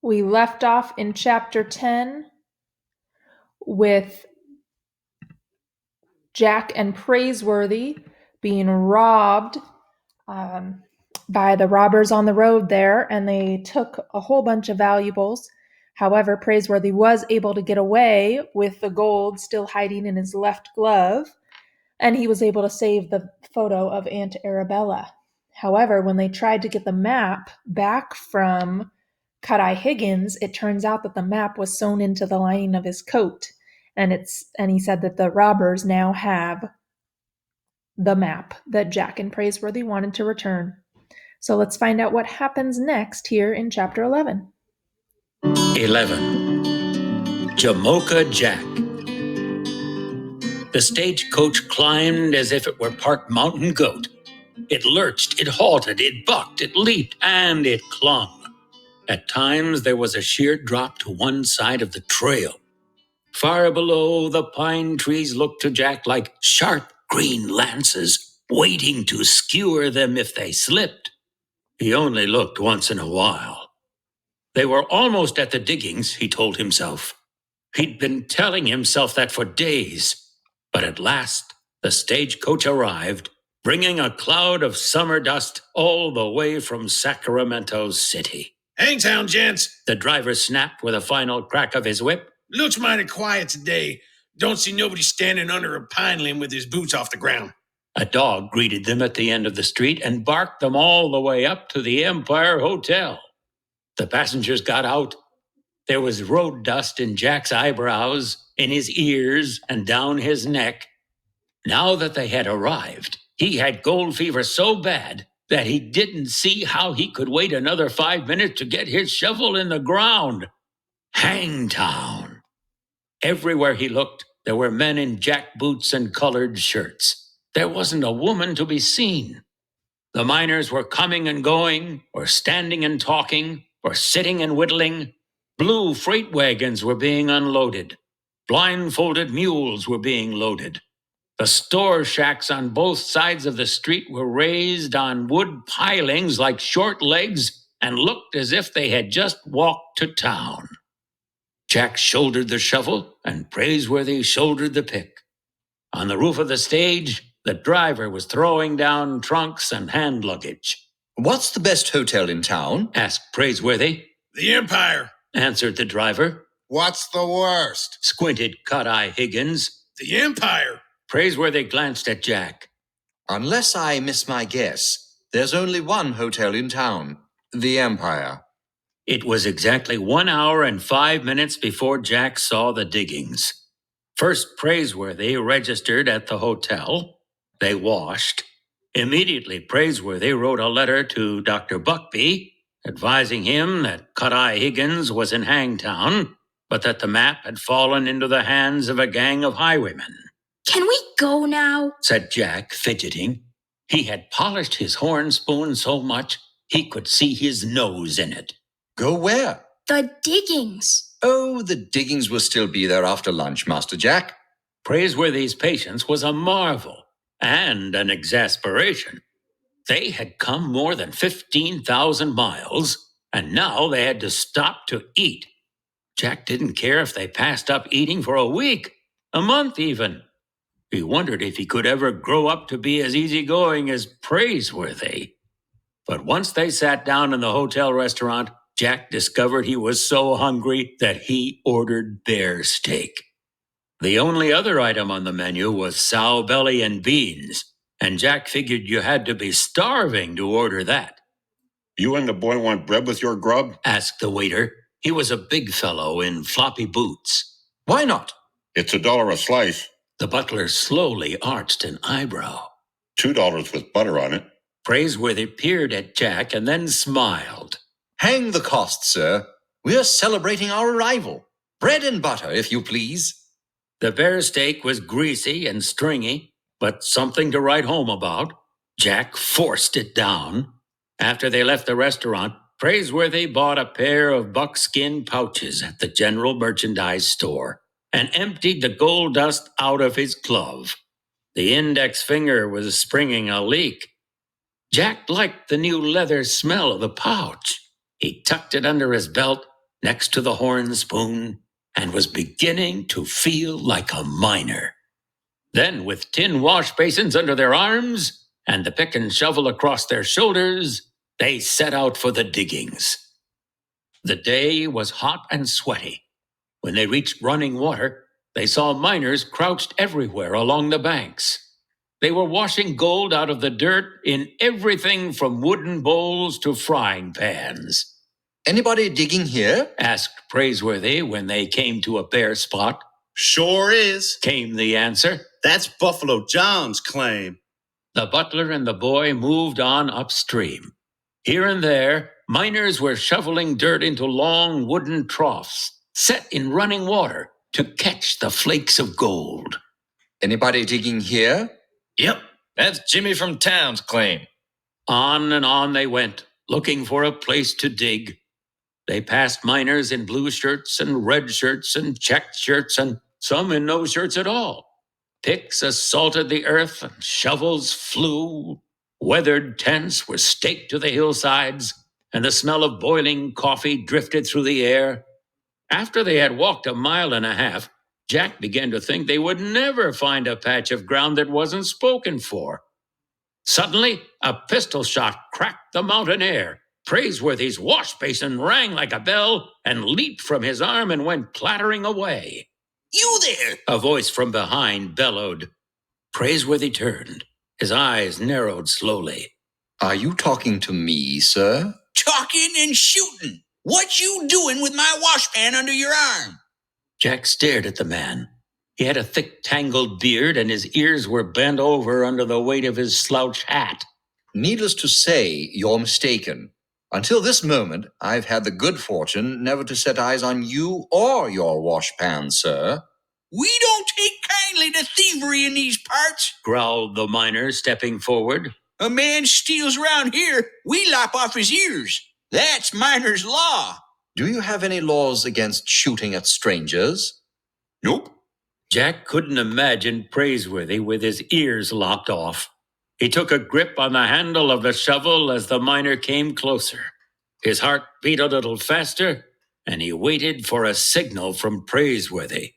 We left off in chapter 10 with Jack and Praiseworthy being robbed by the robbers on the road there, and they took a whole bunch of valuables. However, Praiseworthy was able to get away with the gold still hiding in his left glove, and he was able to save the photo of Aunt Arabella. However, when they tried to get the map back from Cut-Eye Higgins, it turns out that the map was sewn into the lining of his coat, and he said that the robbers now have the map that Jack and Praiseworthy wanted to return. So let's find out what happens next here in chapter 11. 11. Jamocha Jack. The stagecoach climbed as if it were part mountain goat. It lurched, it halted, it bucked, it leaped, and it clung. At times there was a sheer drop to one side of the trail. Far below, the pine trees looked to Jack like sharp green lances, waiting to skewer them if they slipped. He only looked once in a while. They were almost at the diggings, he told himself. He'd been telling himself that for days. But at last, the stagecoach arrived, bringing a cloud of summer dust all the way from Sacramento City. Hangtown, gents, the driver snapped with a final crack of his whip. Looks mighty quiet today. Don't see nobody standing under a pine limb with his boots off the ground. A dog greeted them at the end of the street and barked them all the way up to the Empire Hotel. The passengers got out. There was road dust in Jack's eyebrows, in his ears, and down his neck. Now that they had arrived, he had gold fever so bad that he didn't see how he could wait another 5 minutes to get his shovel in the ground. Hangtown. Everywhere he looked, there were men in jack boots and colored shirts. There wasn't a woman to be seen. The miners were coming and going, or standing and talking, or sitting and whittling. Blue freight wagons were being unloaded. Blindfolded mules were being loaded. The store shacks on both sides of the street were raised on wood pilings like short legs and looked as if they had just walked to town. Jack shouldered the shovel and Praiseworthy shouldered the pick. On the roof of the stage, the driver was throwing down trunks and hand luggage. "What's the best hotel in town?" asked Praiseworthy. The Empire, answered the driver. "What's the worst?" squinted Cut-Eye Higgins. The Empire. Praiseworthy glanced at Jack. "Unless I miss my guess, there's only one hotel in town, the Empire." It was exactly 1 hour and 5 minutes before Jack saw the diggings. First, Praiseworthy registered at the hotel. They washed. Immediately, Praiseworthy wrote a letter to Dr. Buckby, advising him that Cut-Eye Higgins was in Hangtown, but that the map had fallen into the hands of a gang of highwaymen. "Can we go now?" said Jack, fidgeting. He had polished his horn spoon so much he could see his nose in it. "Go where?" "The diggings." "Oh, the diggings will still be there after lunch, Master Jack." Praiseworthy's patience was a marvel and an exasperation. They had come more than 15,000 miles, and now they had to stop to eat. Jack didn't care if they passed up eating for a week, a month even. He wondered if he could ever grow up to be as easygoing as Praiseworthy. But once they sat down in the hotel restaurant, Jack discovered he was so hungry that he ordered bear steak. The only other item on the menu was sow belly and beans, and Jack figured you had to be starving to order that. "You and the boy want bread with your grub?" asked the waiter. He was a big fellow in floppy boots. "Why not?" "It's $1 a slice." The butler slowly arched an eyebrow. $2 with butter on it. Praiseworthy peered at Jack and then smiled. "Hang the cost, sir. We're celebrating our arrival. Bread and butter, if you please." The bear steak was greasy and stringy, but something to write home about. Jack forced it down. After they left the restaurant, Praiseworthy bought a pair of buckskin pouches at the general merchandise store and emptied the gold dust out of his glove. The index finger was springing a leak. Jack liked the new leather smell of the pouch. He tucked it under his belt, next to the horn spoon and was beginning to feel like a miner. Then, with tin wash basins under their arms and the pick and shovel across their shoulders, they set out for the diggings. The day was hot and sweaty. When they reached running water, they saw miners crouched everywhere along the banks. They were washing gold out of the dirt in everything from wooden bowls to frying pans. Anybody digging here? Asked Praiseworthy when they came to a bare spot. Sure is, came the answer. That's Buffalo John's claim. The butler and the boy moved on upstream. Here and there, miners were shoveling dirt into long wooden troughs set in running water to catch the flakes of gold. Anybody digging here? Yep, that's Jimmy from town's claim. On and on they went, looking for a place to dig. They passed miners in blue shirts and red shirts and checked shirts and some in no shirts at all. Picks assaulted the earth and shovels flew. Weathered tents were staked to the hillsides, and the smell of boiling coffee drifted through the air. After they had walked 1.5 miles, Jack began to think they would never find a patch of ground that wasn't spoken for. Suddenly, a pistol shot cracked the mountain air. Praiseworthy's wash basin rang like a bell and leaped from his arm and went clattering away. You there! A voice from behind bellowed. Praiseworthy turned. His eyes narrowed slowly. Are you talking to me, sir? Talking and shooting. What you doing with my washpan under your arm? Jack stared at the man. He had a thick, tangled beard, and his ears were bent over under the weight of his slouch hat. Needless to say, you're mistaken. Until this moment, I've had the good fortune never to set eyes on you or your washpan, sir. We don't take kindly to thievery in these parts, growled the miner, stepping forward. A man steals around here, we lop off his ears. That's miner's law. Do you have any laws against shooting at strangers? Nope. Jack couldn't imagine Praiseworthy with his ears lopped off. He took a grip on the handle of the shovel as the miner came closer. His heart beat a little faster, and he waited for a signal from Praiseworthy.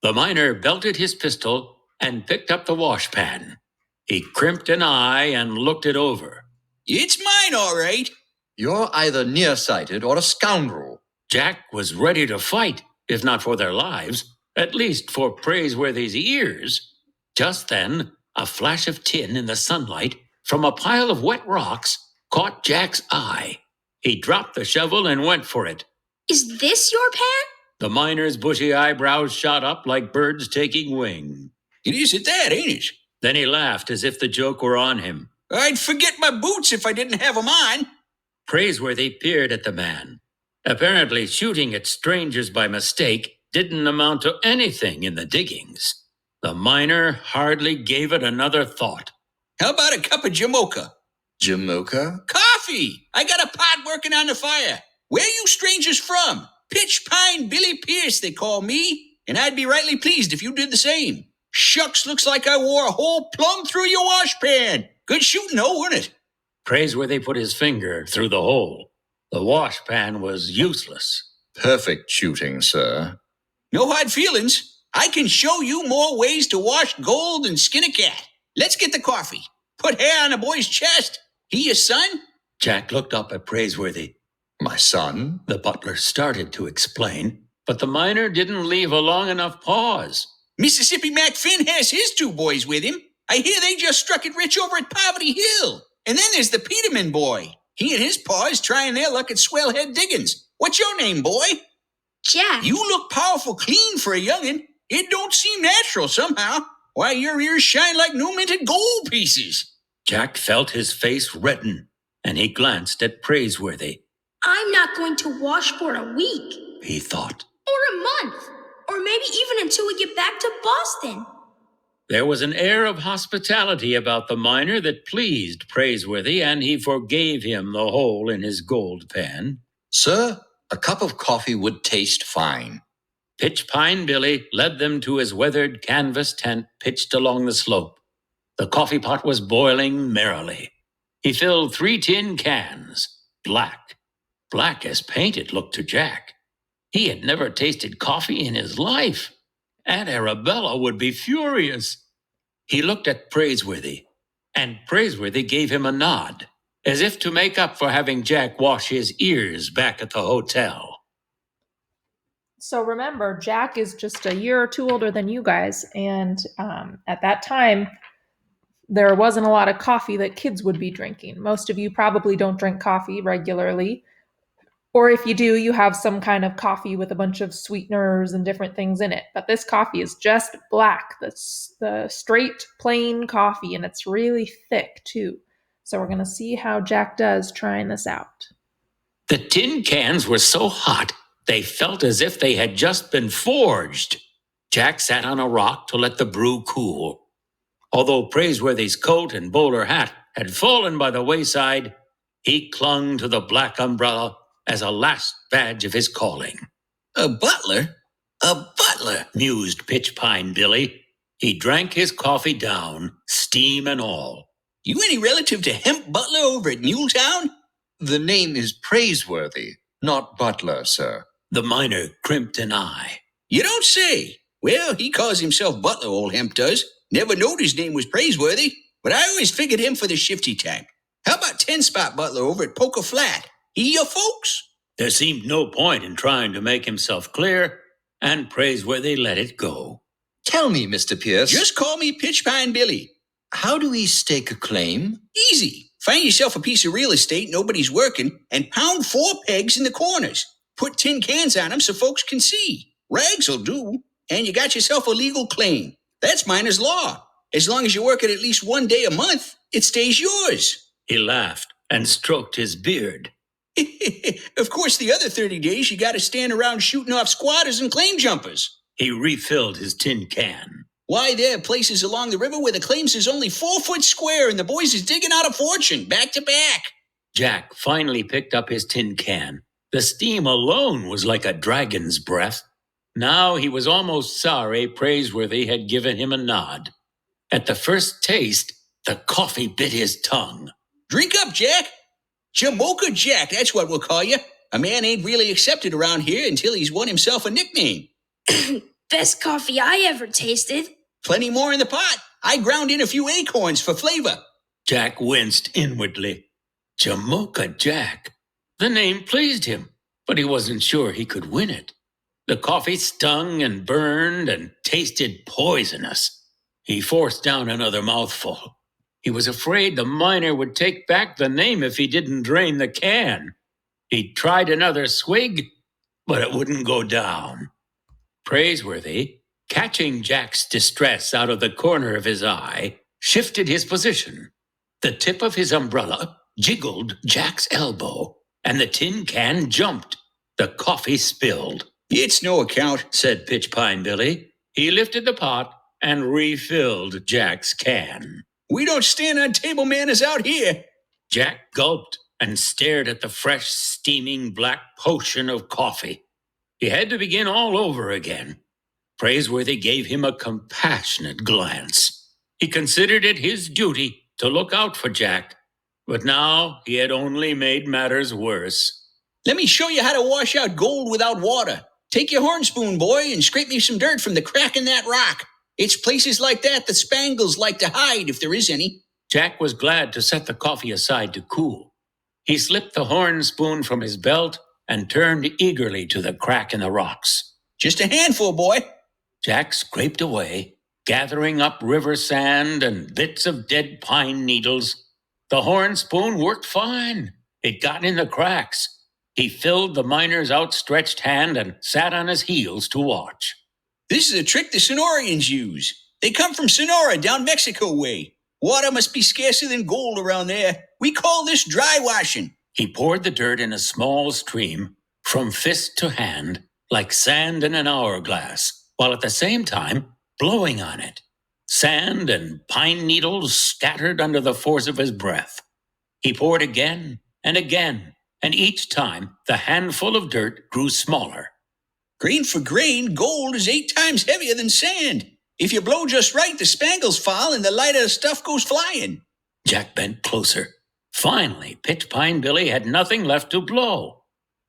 The miner belted his pistol and picked up the washpan. He crimped an eye and looked it over. It's mine, all right. You're either nearsighted or a scoundrel. Jack was ready to fight, if not for their lives, at least for Praiseworthy's ears. Just then, a flash of tin in the sunlight from a pile of wet rocks caught Jack's eye. He dropped the shovel and went for it. Is this your pan? The miner's bushy eyebrows shot up like birds taking wing. It is at that, ain't it? Then he laughed as if the joke were on him. I'd forget my boots if I didn't have 'em on. Praiseworthy peered at the man. Apparently, shooting at strangers by mistake didn't amount to anything in the diggings. The miner hardly gave it another thought. How about a cup of Jamocha? Jamocha? Coffee! I got a pot working on the fire. Where you strangers from? Pitch Pine Billy Pierce, they call me, and I'd be rightly pleased if you did the same. Shucks, looks like I wore a hole plumb through your washpan. Good shooting, though, wasn't it? Praiseworthy put his finger through the hole. The washpan was useless. Perfect shooting, sir. No hard feelings. I can show you more ways to wash gold and skin a cat. Let's get the coffee. Put hair on a boy's chest. He your son? Jack looked up at Praiseworthy. My son? The butler started to explain, but the miner didn't leave a long enough pause. Mississippi Mac Finn has his 2 boys with him. I hear they just struck it rich over at Poverty Hill. And then there's the Peterman boy. He and his paws trying their luck at Swellhead Diggins. What's your name, boy? Jack. You look powerful clean for a youngin'. It don't seem natural somehow. Why, your ears shine like new minted gold pieces. Jack felt his face redden, and he glanced at Praiseworthy. I'm not going to wash for a week. He thought. Or a month. Or maybe even until we get back to Boston. There was an air of hospitality about the miner that pleased Praiseworthy, and he forgave him the hole in his gold pan. Sir, a cup of coffee would taste fine. Pitch Pine Billy led them to his weathered canvas tent pitched along the slope. The coffee pot was boiling merrily. He filled 3 tin cans, black as paint it looked to Jack. He had never tasted coffee in his life. Aunt Arabella would be furious. He looked at Praiseworthy, and Praiseworthy gave him a nod, as if to make up for having Jack wash his ears back at the hotel. So remember, Jack is just a year or two older than you guys, and at that time, there wasn't a lot of coffee that kids would be drinking. Most of you probably don't drink coffee regularly. Or if you do, you have some kind of coffee with a bunch of sweeteners and different things in it. But this coffee is just black, the straight, plain coffee, and it's really thick too. So we're going to see how Jack does trying this out. The tin cans were so hot, they felt as if they had just been forged. Jack sat on a rock to let the brew cool. Although Praiseworthy's coat and bowler hat had fallen by the wayside, he clung to the black umbrella as a last badge of his calling. A butler? A butler, mused Pitch Pine Billy. He drank his coffee down, steam and all. You any relative to Hemp Butler over at Newtown? The name is Praiseworthy, not Butler, sir. The miner crimped an eye. You don't say. Well, he calls himself Butler, old Hemp does. Never knowed his name was Praiseworthy, but I always figured him for the shifty type. How about 10-spot Butler over at Poker Flat? He your folks? There seemed no point in trying to make himself clear, and Praiseworthy let it go. Tell me, Mr. Pierce. Just call me Pitch Pine Billy. How do we stake a claim? Easy. Find yourself a piece of real estate nobody's working and pound 4 pegs in the corners. Put tin cans on them so folks can see. Rags will do. And you got yourself a legal claim. That's miner's law. As long as you work it at least 1 day a month, it stays yours. He laughed and stroked his beard. Of course, the other 30 days you got to stand around shooting off squatters and claim jumpers. He refilled his tin can. Why, there are places along the river where the claims is only 4 foot square and the boys is digging out a fortune, back to back. Jack finally picked up his tin can. The steam alone was like a dragon's breath. Now he was almost sorry Praiseworthy had given him a nod. At the first taste, the coffee bit his tongue. Drink up, Jack. Jamocha Jack, that's what we'll call you. A man ain't really accepted around here until he's won himself a nickname. Best coffee I ever tasted. Plenty more in the pot. I ground in a few acorns for flavor. Jack winced inwardly. Jamocha Jack. The name pleased him, but he wasn't sure he could win it. The coffee stung and burned and tasted poisonous. He forced down another mouthful. He was afraid the miner would take back the name if he didn't drain the can. He tried another swig, but it wouldn't go down. Praiseworthy, catching Jack's distress out of the corner of his eye, shifted his position. The tip of his umbrella jiggled Jack's elbow, and the tin can jumped. The coffee spilled. It's no account, said Pitch Pine Billy. He lifted the pot and refilled Jack's can. We don't stand on table manners out here. Jack gulped and stared at the fresh, steaming black potion of coffee. He had to begin all over again. Praiseworthy gave him a compassionate glance. He considered it his duty to look out for Jack, but now he had only made matters worse. Let me show you how to wash out gold without water. Take your horn spoon, boy, and scrape me some dirt from the crack in that rock. It's places like that the Spangles like to hide, if there is any. Jack was glad to set the coffee aside to cool. He slipped the horn spoon from his belt and turned eagerly to the crack in the rocks. Just a handful, boy. Jack scraped away, gathering up river sand and bits of dead pine needles. The horn spoon worked fine. It got in the cracks. He filled the miner's outstretched hand and sat on his heels to watch. This is a trick the Sonorians use. They come from Sonora, down Mexico way. Water must be scarcer than gold around there. We call this dry washing. He poured the dirt in a small stream, from fist to hand, like sand in an hourglass, while at the same time blowing on it. Sand and pine needles scattered under the force of his breath. He poured again and again, and each time the handful of dirt grew smaller. Grain for grain, gold is 8 times heavier than sand. If you blow just right, the spangles fall and the lighter stuff goes flying. Jack bent closer. Finally, Pitch Pine Billy had nothing left to blow.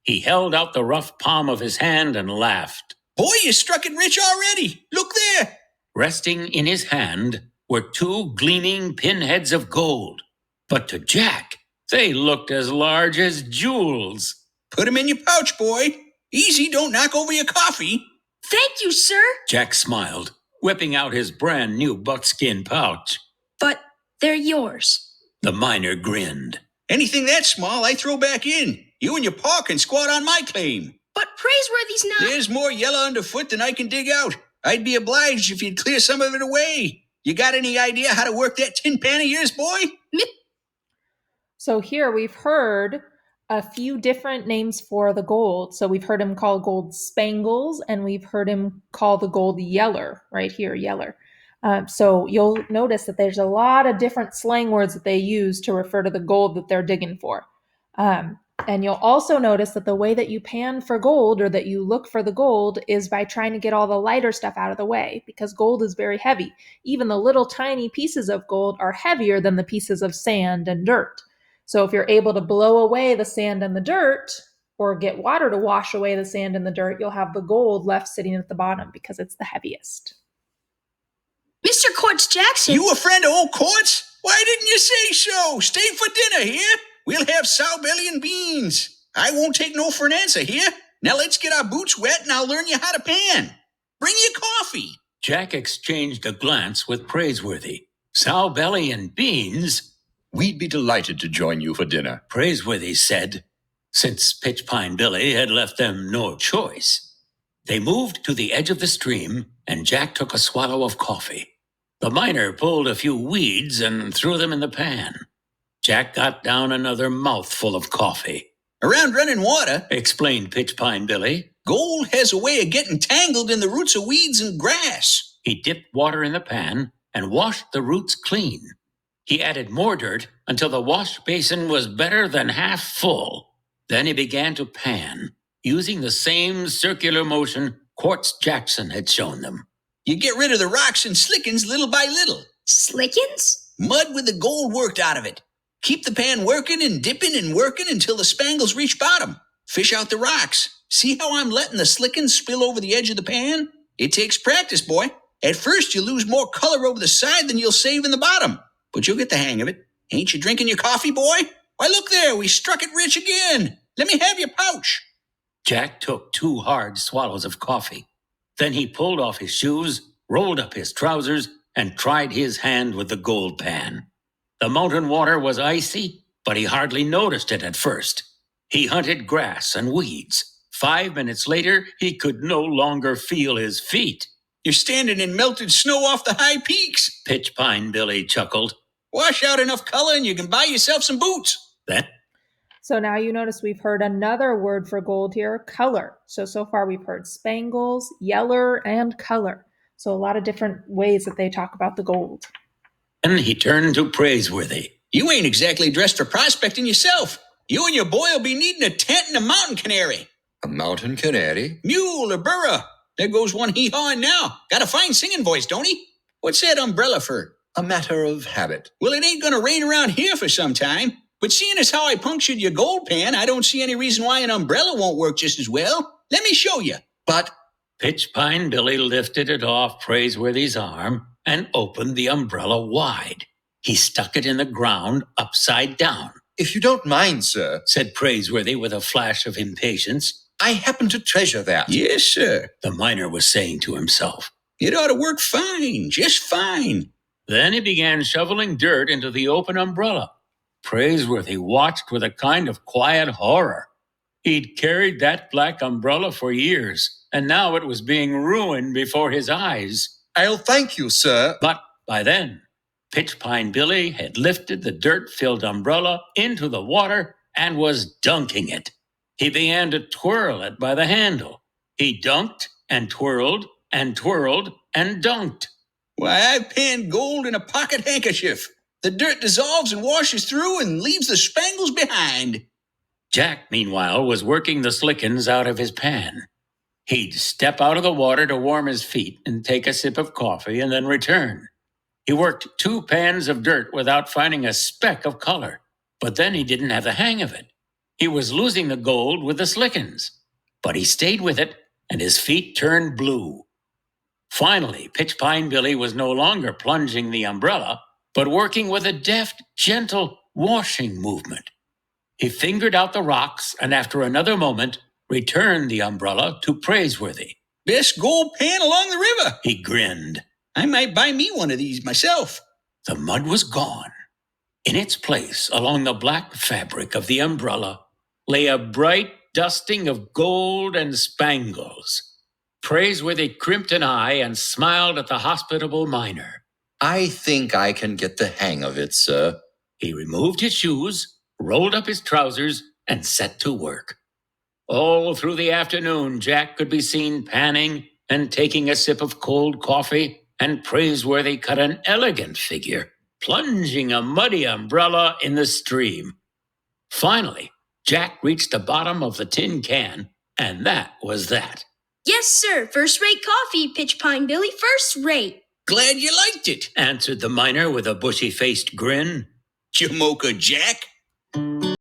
He held out the rough palm of his hand and laughed. Boy, you struck it rich already. Look there. Resting in his hand were 2 gleaming pinheads of gold. But to Jack, they looked as large as jewels. Put 'em in your pouch, boy. Easy, don't knock over your coffee. Thank you, sir. Jack smiled, whipping out his brand new buckskin pouch. But they're yours. The miner grinned. Anything that small, I throw back in. You and your pa can squat on my claim. But Praiseworthy's not. There's more yellow underfoot than I can dig out. I'd be obliged if you'd clear some of it away. You got any idea how to work that tin pan of yours, boy? So here we've heard a few different names for the gold. So we've heard him call gold spangles, and we've heard him call the gold yeller, right here, yeller. So you'll notice that there's a lot of different slang words that they use to refer to the gold that they're digging for. And you'll also notice that the way that you pan for gold, or that you look for the gold, is by trying to get all the lighter stuff out of the way, because gold is very heavy. Even the little tiny pieces of gold are heavier than the pieces of sand and dirt. So if you're able to blow away the sand and the dirt, or get water to wash away the sand and the dirt, you'll have the gold left sitting at the bottom because it's the heaviest. Mr. Quartz Jackson. You a friend of old Quartz? Why didn't you say so? Stay for dinner here. We'll have sow belly and beans. I won't take no for an answer here. Now let's get our boots wet and I'll learn you how to pan. Bring your coffee. Jack exchanged a glance with Praiseworthy. Sow belly and beans? We'd be delighted to join you for dinner. Praiseworthy said, since Pitch Pine Billy had left them no choice. They moved to the edge of the stream, and Jack took a swallow of coffee. The miner pulled a few weeds and threw them in the pan. Jack got down another mouthful of coffee. Around running water, Explained Pitch Pine Billy. gold has a way of getting tangled in the roots of weeds and grass. He dipped water in the pan and washed the roots clean. He added more dirt until the wash basin was better than half full. Then he began to pan, using the same circular motion Quartz Jackson had shown them. You get rid of the rocks and slickens little by little. Slickens? Mud with the gold worked out of it. Keep the pan working and dipping and working until the spangles reach bottom. Fish out the rocks. See how I'm letting the slickens spill over the edge of the pan? It takes practice, boy. At first, you lose more color over the side than you'll save in the bottom. But you'll get the hang of it. Ain't you drinking your coffee, boy? Why, look there. We struck it rich again. Let me have your pouch. Jack took 2 hard swallows of coffee. Then he pulled off his shoes, rolled up his trousers, and tried his hand with the gold pan. The mountain water was icy, but he hardly noticed it at first. He hunted grass and weeds. 5 minutes later, he could no longer feel his feet. You're standing in melted snow off the high peaks. Pitch Pine Billy chuckled. Wash out enough color and you can buy yourself some boots. So now you notice we've heard another word for gold here, color. So far we've heard spangles, yeller, and color. So a lot of different ways that they talk about the gold. Then he turned to Praiseworthy. You ain't exactly dressed for prospecting yourself. You and your boy will be needing a tent and a mountain canary. A mountain canary? Mule or burra. There goes one hee-hawing now. Got a fine singing voice, don't he? What's that umbrella for? A matter of habit. Well, it ain't gonna rain around here for some time. But seeing as how I punctured your gold pan, I don't see any reason why an umbrella won't work just as well. Let me show you. But Pitch Pine Billy lifted it off Praiseworthy's arm and opened the umbrella wide. He stuck it in the ground upside down. if you don't mind, sir, Said Praiseworthy with a flash of impatience. I happen to treasure that. Yes, sir. The miner was saying to himself. It ought to work fine, just fine. Then he began shoveling dirt into the open umbrella. Praiseworthy watched with a kind of quiet horror. He'd carried that black umbrella for years, and now it was being ruined before his eyes. I'll thank you, sir. But by then, Pitch Pine Billy had lifted the dirt-filled umbrella into the water and was dunking it. He began to twirl it by the handle. He dunked and twirled and twirled and dunked. Why, I've panned gold in a pocket handkerchief. The dirt dissolves and washes through and leaves the spangles behind. Jack, meanwhile, was working the slickens out of his pan. He'd step out of the water to warm his feet and take a sip of coffee and then return. He worked 2 pans of dirt without finding a speck of color, but then he didn't have the hang of it. He was losing the gold with the slickens, but he stayed with it, and his feet turned blue. Finally, Pitch Pine Billy was no longer plunging the umbrella, but working with a deft, gentle washing movement. He fingered out the rocks, and after another moment, returned the umbrella to Praiseworthy. Best gold pan along the river. He grinned. I might buy me one of these myself. The mud was gone. In its place, along the black fabric of the umbrella, lay a bright dusting of gold and spangles. Praiseworthy crimped an eye and smiled at the hospitable miner. I think I can get the hang of it, sir. He removed his shoes, rolled up his trousers, and set to work. All through the afternoon, Jack could be seen panning and taking a sip of cold coffee, and Praiseworthy cut an elegant figure, plunging a muddy umbrella in the stream. Finally, Jack reached the bottom of the tin can, and that was that. Yes, sir. First-rate coffee, Pitch Pine Billy. First-rate. Glad you liked it, Answered the miner with a bushy-faced grin. Jamocha Jack.